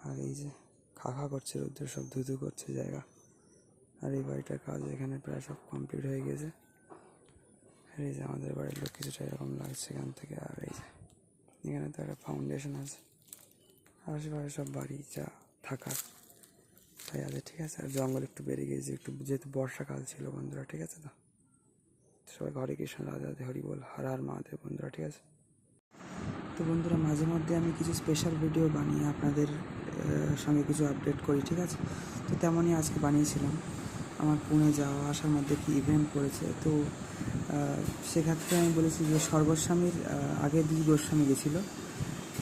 আর এই যে খা করছে রোদ্দুর, সব ধুধু করছে জায়গা। আর এই বাড়িটার কাজ এখানে প্রায় সব কমপ্লিট হয়ে গেছে। আর এই যে আমাদের বাড়ির লোক কিছুটা এরকম লাগছে এখান থেকে। আর এই যে এখানে তো একটা ফাউন্ডেশন আছে, আশেপাশে সব বাড়ি যা থাকার তাই আছে, ঠিক আছে। আর জঙ্গল একটু বেড়ে গিয়েছে একটু, যেহেতু বর্ষাকাল ছিল বন্ধুরা, ঠিক আছে। তো সবাই হরে কৃষ্ণ, রাধে রাধে, হরি বল, হর হর মহাদেব বন্ধুরা, ঠিক আছে। তো বন্ধুরা মাঝে মধ্যে আমি কিছু স্পেশাল ভিডিও বানিয়ে আপনাদের সঙ্গে কিছু আপডেট করি, ঠিক আছে। তো তেমনই আজকে বানিয়েছিলাম। আমার পুনে যাওয়া আসার মধ্যে কি ইভেন্ট পড়েছে, তো সেক্ষেত্রে আমি বলেছি যে স্বর্গস্বামীর আগে দুই গোস্বামী গেছিলো,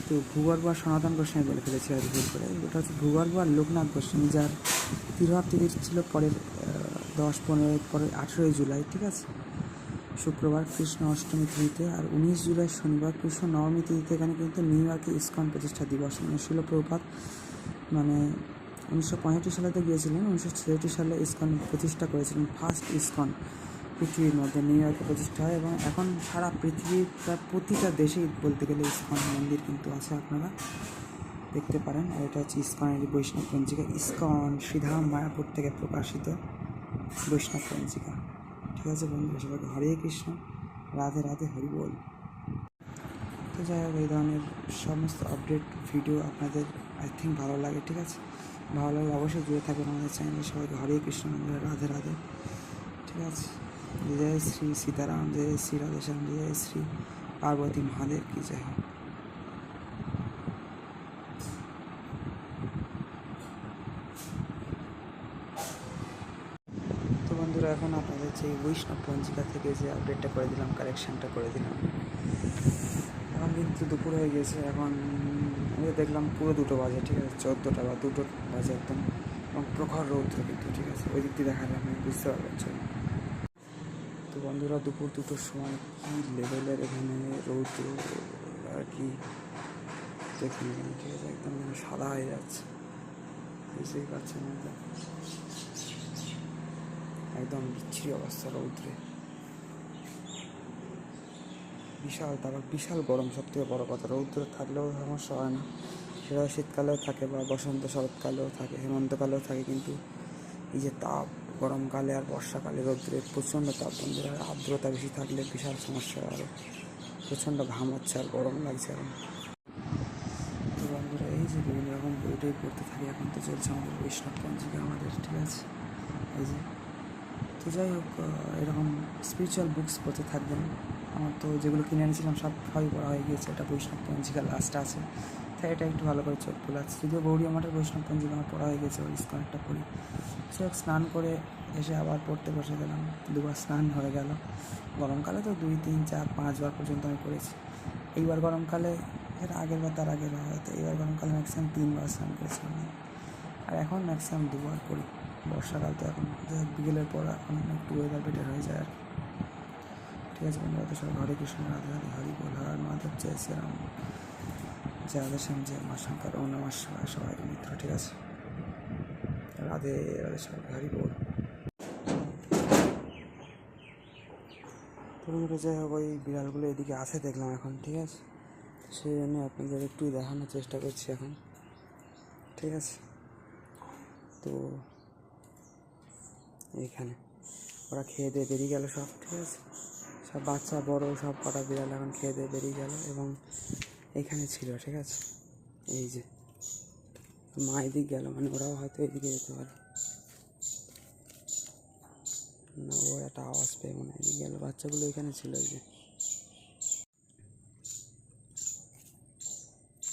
তো ভূগর্ভ আর সনাতন গোস্বামী বলে ফেলেছি আর ভুল করে। ওটা হচ্ছে ভূগর্ভ আর লোকনাথ গোস্বামী, যার তিরোভাব তিথি ছিল পরের 10-15 পরে 18 জুলাই, ঠিক আছে, শুক্রবার কৃষ্ণ অষ্টমী তিথিতে। আর 19 জুলাই শনিবার কৃষ্ণ নবমী তিথিতে এখানে কিন্তু নিউ ইয়র্কে ইসকন প্রতিষ্ঠা দিবস, মানে শিল প্রভুপাদ মানে 1965 সালেতে গিয়েছিলেন, 1966 সালে ইসকন প্রতিষ্ঠা করেছিলেন। ফার্স্ট ইসকন পৃথিবীর মধ্যে নিউ ইয়র্কে প্রতিষ্ঠা হয়, এবং এখন সারা পৃথিবীর প্রায় প্রতিটা দেশেই বলতে গেলে ইসকন মন্দির কিন্তু আছে, আপনারা দেখতে পারেন। আর এটা হচ্ছে ইসকনের বৈষ্ণব পঞ্জিকা, ইসকন শ্রীধাম মায়াপুর থেকে প্রকাশিত বৈষ্ণব পঞ্জিকা, ঠিক আছে বন্ধুরা। সবাইকে হরে কৃষ্ণ, রাধে রাধে, হরি বল। তো যাই হোক, এই ধরনের সমস্ত আপডেট ভিডিও আপনাদের আই থিঙ্ক ভালো লাগে, ঠিক আছে। ভালো লাগলে অবশ্যই জুড়ে থাকবেন আমাদের চ্যানেলে। সবাইকে হরে কৃষ্ণ, রাধে রাধে, ঠিক আছে। জয় শ্রী সীতারাম, জয় শ্রী রাধেশ্যাম, জয় শ্রী পার্বতী মহাদেব কি জয় হোক। তো বন্ধুরা এখন আপনাদের যে বৈষ্ণব পঞ্জিকা থেকে যে আপডেটটা করে দিলাম, কারেকশানটা করে দিলাম, এখন কিন্তু দুপুর হয়ে গেছে। এখন আমি দেখলাম পুরো 2টো বাজে, ঠিক আছে, 14টা বা 2টো বাজে একদম, এবং প্রখর রৌদ্র কিন্তু, ঠিক আছে। ওই দিক দিয়ে দেখালে আপনি বুঝতে পারবেন। চলুন। তো বন্ধুরা দুপুর 2টোর সময় কী লেভেলের এখানে রৌদ্র আর কি দেখুন এখানে, ঠিক আছে, একদম যেন সাদা হয়ে যাচ্ছে, বুঝতেই পারছেন। একদম বিচ্ছিরি অবস্থা রৌদ্রে, বিশাল, তারপর বিশাল গরম। সবথেকে বড় কথা, রৌদ্র থাকলেও সমস্যা হয় না, সেটা শীতকালেও থাকে বা বসন্ত শরৎকালেও থাকে, হেমন্তকালেও থাকে, কিন্তু এই যে তাপ গরমকালে আর বর্ষাকালে রৌদ্রের প্রচণ্ড তাপ বন্ধুরা। আর্দ্রতা বেশি থাকলে বিশাল সমস্যা, আরও প্রচণ্ড ঘাম হচ্ছে আর গরম লাগছে এখন। তো বন্ধুরা এই যে বিভিন্ন রকম বইটাই পড়তে থাকি, এখন তো চলছে আমাদের বৈষ্ণব পঞ্জিকা আমাদের, ঠিক আছে, এই যে। তো যাই হোক, এরকম স্পিরিচুয়াল বুকস পড়তে থাকবেন। আমার তো যেগুলো কিনে এনেছিলাম সবই পড়া হয়ে গিয়েছে, এটা বৈষ্ণব পঞ্জিকা লাস্ট আছে, তাই এটা একটু ভালো করে চোখ খোলাচ্ছে। যদিও গৌরী মঠের বৈষ্ণব পঞ্জিকা আমার পড়া হয়ে গেছে, ওই ইসকনেরটা পড়ি। সে স্নান করে এসে আবার পড়তে বসে গেলাম, 2বার স্নান হয়ে গেল। গরমকালে তো 2, 3, 4, 5 বার পর্যন্ত আমি পড়েছি। এইবার গরমকালে, এর আগের বার তার আগের বার হয়তো, এইবার গরমকালে ম্যাক্সিমাম 3 বার স্নান করেছিলাম, আর এখন ম্যাক্সিমাম 2বার করি। বর্ষাকাল তো এখন বিকেলের পর এখন একটু ওয়েদার বেটার হয়ে যায় আর, ঠিক আছে বন্ধুরা। তো সবাই হরে কৃষ্ণ, রাধে রাধে, হরি বল, হর হর মহাদেব, জয় শ্রীরাম, জয় রাধেশ্যাম, জয় মা শঙ্কর, ওম নমঃ শিবায়, সবাই মিত্র, ঠিক আছে। রাধে রাধে, সবাই হরি বল। তো যাই হোক, ওই বিড়ালগুলো এদিকে আছে দেখলাম এখন, ঠিক আছে, সেই জন্য আপনাদের একটু দেখানোর চেষ্টা করছি এখন, ঠিক আছে। তো এইখানে ওরা খেয়ে দিয়ে বেরিয়ে গেল সব, ঠিক আছে, সব বাচ্চা বড় সব কটা বিড়াল এখন খেয়ে দিয়ে বেরিয়ে গেল, এবং এইখানে ছিল, ঠিক আছে। এই যে মা এদিক গেল, মানে ওরাও হয়তো এদিকে যেতে পারে না, ও একটা আওয়াজ পেয়ে মনে হয় এদিকে গেল। বাচ্চাগুলো এখানে ছিল,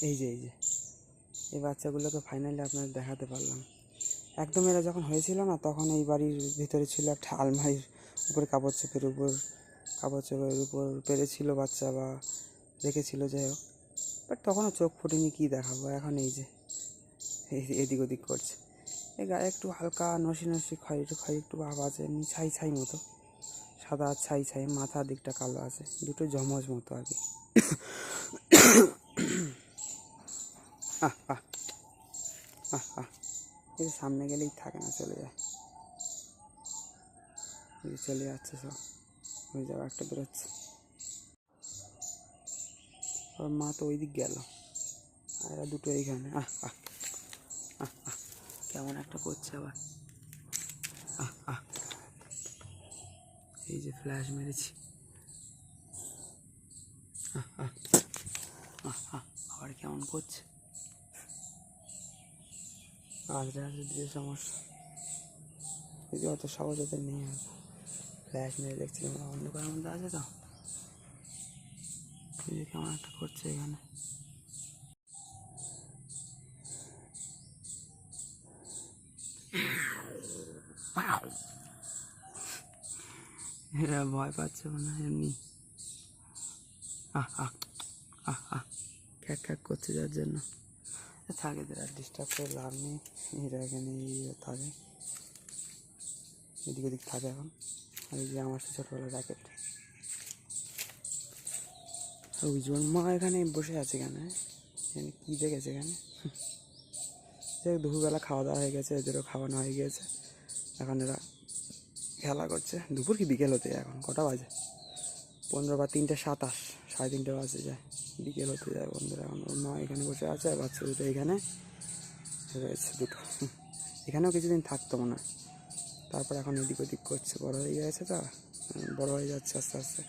এই যে এই বাচ্চাগুলোকে ফাইনালি আপনাদের দেখাতে পারলাম। একদম এরা যখন হয়েছিল না, তখন এই বাড়ির ভিতরে ছিল একটা আলমারির উপরে কাপড় চোপড়ের উপর পেরেছিল বাচ্চা বা রেখেছিল, যাই হোক। বাট তখনও চোখ ফুটিনি, কী দেখাবো। এখন এই যে এদিক ওদিক করছে, এই গায়ে একটু হালকা নসি একটু ভাব আছে, এমনি ছাই মতো, সাদা ছাই, মাথার দিকটা কালো আছে, দুটো জমজ মতো আর কি। এই সামনে গেলেই থাকে না, চলে যায়, চলে যাচ্ছে সব, হয়ে যাবে একটা বেরোচ্ছে। ওর মা তো ওই দিক গেল, আর দুটো এইখানে। কেমন একটা করছে আবার। এই যে ফ্ল্যাশ মেরেছি, আবার কেমন করছে। আজকে দিয়ে সমস্যা, যদি অত সহজ হতে নেই। ফ্ল্যাশ মেরে দেখছিলাম অন্ধকারের মধ্যে আছে তো, এই যে কেমন একটা করছে এখানে। এরা ভয় পাচ্ছে মনে হয় এমনি, খ্যাক খ্যাক করছে যার জন্য। থাকে এদের আর ডিস্টার্ব করে লাভ নেই, এরা এখানে থাকে, এদিক ওদিক থাকে এখন। আর এই যে আমার সে ছোটোবেলা র্যাকেট, উজ্জ্বল মা এখানে বসে আছে এখানে, কী দেখেছে এখানে। দুপুরবেলা খাওয়া দাওয়া হয়ে গেছে, এদেরও খাওয়ানো হয়ে গিয়েছে, এখন এরা খেলা করছে। দুপুর কি বিকেল হতে যায়, এখন কটা বাজে 15 বা 3:27, 3:30 বাজে যায়, বিকেল হতে যায় বন্ধুরা। এখন ওর মা এখানে বসে আছে, আর বাচ্চা দুটো এখানে রয়েছে দুটো। এখানেও কিছুদিন থাকতো মনে হয়, তারপর এখন এদিক ওদিক করছে, বড়ো হয়ে গেছে তো, বড়ো হয়ে যাচ্ছে আস্তে আস্তে।